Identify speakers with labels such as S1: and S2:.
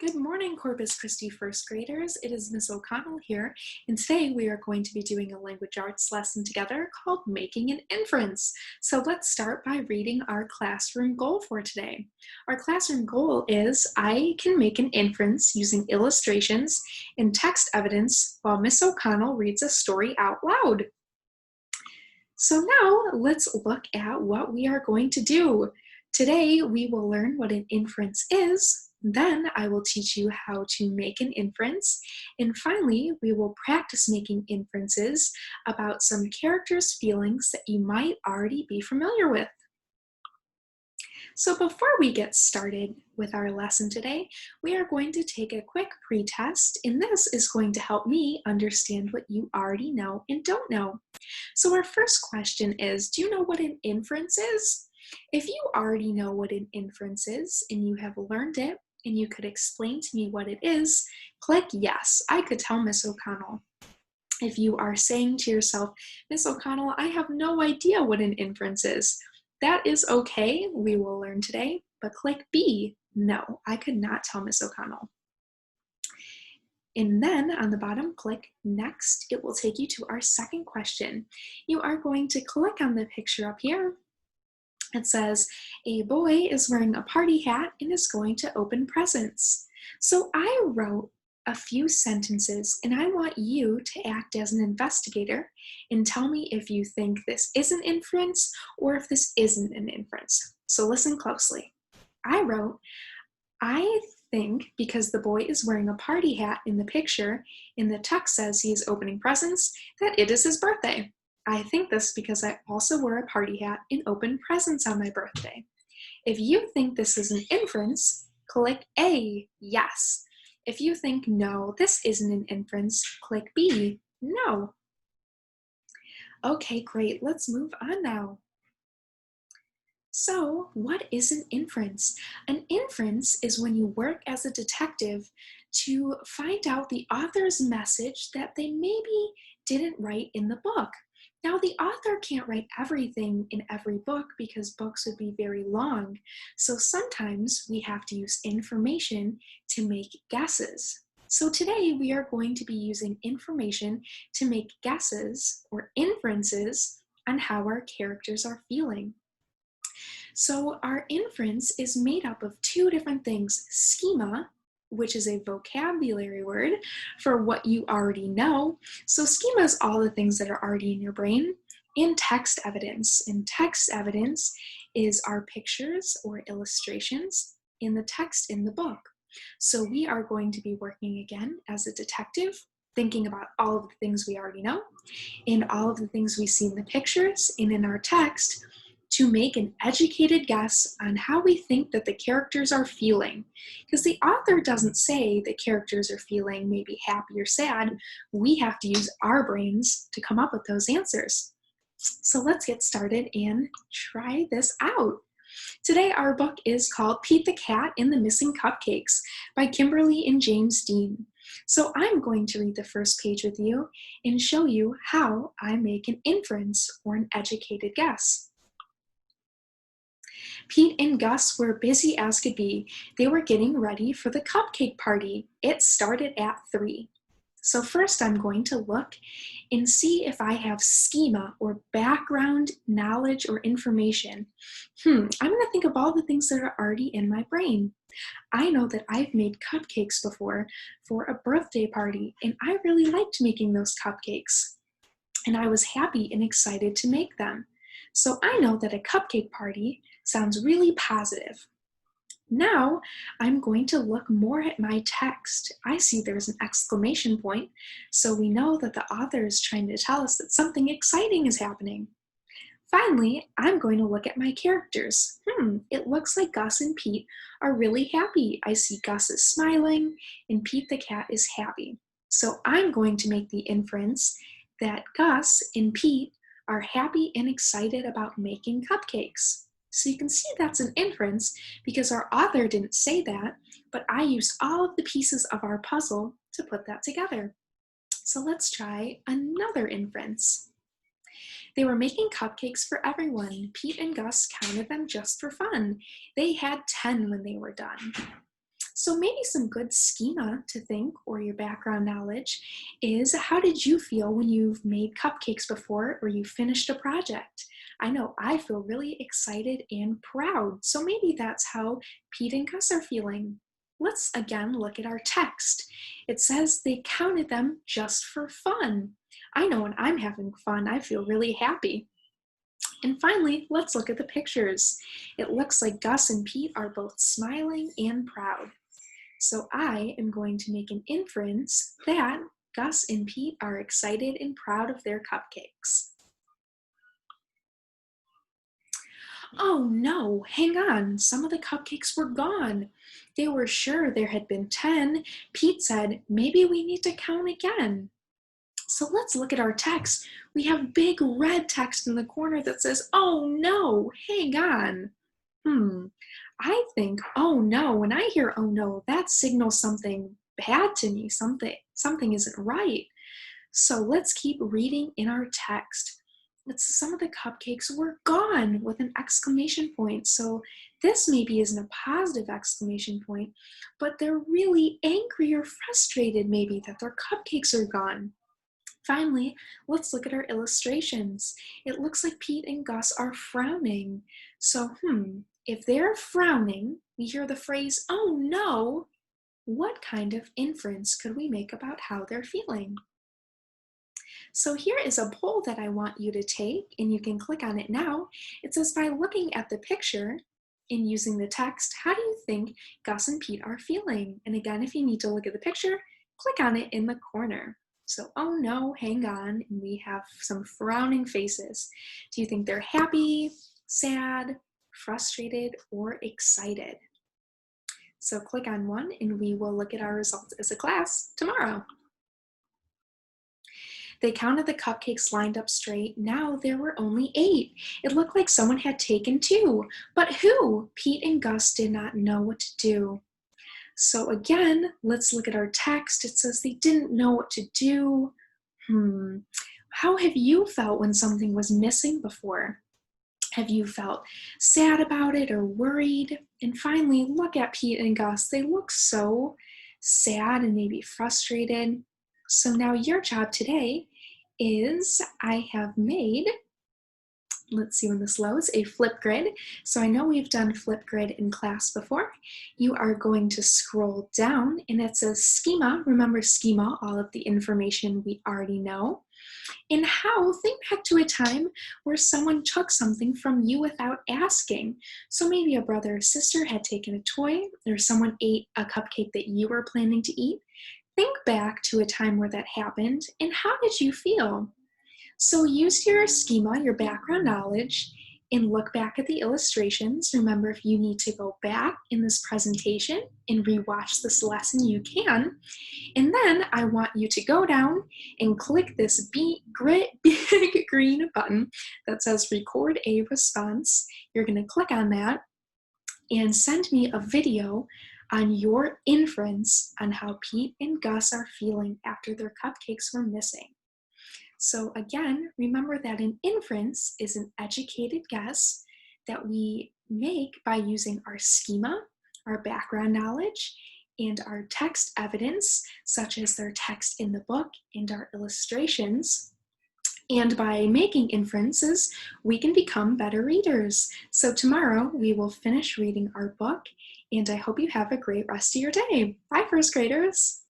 S1: Good morning, Corpus Christi first graders. It is Miss O'Connell here, and today we are going to be doing a language arts lesson together called Making an Inference. So let's start by reading our classroom goal for today. Our classroom goal is I can make an inference using illustrations and text evidence while Miss O'Connell reads a story out loud. So now let's look at what we are going to do. Today we will learn what an inference is. Then I will teach you how to make an inference. And finally, we will practice making inferences about some characters' feelings that you might already be familiar with. So before we get started with our lesson today, we are going to take a quick pretest, and this is going to help me understand what you already know and don't know. So our first question is, do you know what an inference is? If you already know what an inference is and you have learned it and you could explain to me what it is, click yes. I could tell Miss O'Connell. If you are saying to yourself, Miss O'Connell, I have no idea what an inference is, that is okay. We will learn today, but click B. No, I could not tell Miss O'Connell. And then on the bottom, click next. It will take you to our second question. You are going to click on the picture up here. It says, a boy is wearing a party hat and is going to open presents. So I wrote a few sentences and I want you to act as an investigator and tell me if you think this is an inference or if this isn't an inference. So listen closely. I wrote, I think because the boy is wearing a party hat in the picture and the text says he is opening presents, that it is his birthday. I think this because I also wore a party hat and opened presents on my birthday. If you think this is an inference, click A, yes. If you think no, this isn't an inference, click B, no. Okay, great, let's move on now. So, what is an inference? An inference is when you work as a detective to find out the author's message that they maybe didn't write in the book. Now, the author can't write everything in every book because books would be very long. So sometimes we have to use information to make guesses. So today we are going to be using information to make guesses or inferences on how our characters are feeling. So our inference is made up of two different things: schema, which is a vocabulary word for what you already know. So schema is all the things that are already in your brain, and text evidence. And text evidence is our pictures or illustrations in the text in the book. So we are going to be working again as a detective, thinking about all of the things we already know and all of the things we see in the pictures and in our text, to make an educated guess on how we think that the characters are feeling. Because the author doesn't say the characters are feeling maybe happy or sad. We have to use our brains to come up with those answers. So let's get started and try this out. Today our book is called Pete the Cat and the Missing Cupcakes by Kimberly and James Dean. So I'm going to read the first page with you and show you how I make an inference or an educated guess. Pete and Gus were busy as could be. They were getting ready for the cupcake party. It started at 3. So first I'm going to look and see if I have schema or background knowledge or information. I'm going to think of all the things that are already in my brain. I know that I've made cupcakes before for a birthday party, and I really liked making those cupcakes. And I was happy and excited to make them. So I know that a cupcake party sounds really positive. Now I'm going to look more at my text. I see there's an exclamation point, so we know that the author is trying to tell us that something exciting is happening. Finally, I'm going to look at my characters. It looks like Gus and Pete are really happy. I see Gus is smiling and Pete the cat is happy. So I'm going to make the inference that Gus and Pete are happy and excited about making cupcakes. So you can see that's an inference because our author didn't say that, but I used all of the pieces of our puzzle to put that together. So let's try another inference. They were making cupcakes for everyone. Pete and Gus counted them just for fun. They had 10 when they were done. So maybe some good schema to think, or your background knowledge, is how did you feel when you've made cupcakes before or you finished a project? I know I feel really excited and proud. So maybe that's how Pete and Gus are feeling. Let's again look at our text. It says they counted them just for fun. I know when I'm having fun, I feel really happy. And finally, let's look at the pictures. It looks like Gus and Pete are both smiling and proud. So I am going to make an inference that Gus and Pete are excited and proud of their cupcakes. Oh no, hang on, some of the cupcakes were gone. They were sure there had been 10. Pete said, maybe we need to count again. So let's look at our text. We have big red text in the corner that says, oh no, hang on. I think, oh no, when I hear oh no, that signals something bad to me, something isn't right. So let's keep reading in our text. Some of the cupcakes were gone with an exclamation point. So this maybe isn't a positive exclamation point, but they're really angry or frustrated maybe that their cupcakes are gone. Finally, let's look at our illustrations. It looks like Pete and Gus are frowning. So, if they're frowning, we hear the phrase, oh no, what kind of inference could we make about how they're feeling? So here is a poll that I want you to take, and you can click on it now. It says, by looking at the picture and using the text, how do you think Gus and Pete are feeling? And again, if you need to look at the picture, click on it in the corner. So, oh no, hang on, and we have some frowning faces. Do you think they're happy, sad, frustrated, or excited? So click on one, and we will look at our results as a class tomorrow. They counted the cupcakes lined up straight. Now there were only 8. It looked like someone had taken 2. But who? Pete and Gus did not know what to do. So again, let's look at our text. It says they didn't know what to do. How have you felt when something was missing before? Have you felt sad about it or worried? And finally, look at Pete and Gus. They look so sad and maybe frustrated. So now your job today is I have made, let's see when this loads, a Flipgrid. So I know we've done Flipgrid in class before. You are going to scroll down and it says schema. Remember schema, all of the information we already know. And how, think back to a time where someone took something from you without asking. So maybe a brother or sister had taken a toy, or someone ate a cupcake that you were planning to eat. Think back to a time where that happened, and how did you feel? So use your schema, your background knowledge, and look back at the illustrations. Remember, if you need to go back in this presentation and rewatch this lesson, you can. And then I want you to go down and click this big green button that says record a response. You're going to click on that and send me a video on your inference on how Pete and Gus are feeling after their cupcakes were missing. So again, remember that an inference is an educated guess that we make by using our schema, our background knowledge, and our text evidence, such as their text in the book and our illustrations. And by making inferences, we can become better readers. So tomorrow we will finish reading our book, and I hope you have a great rest of your day. Bye, first graders.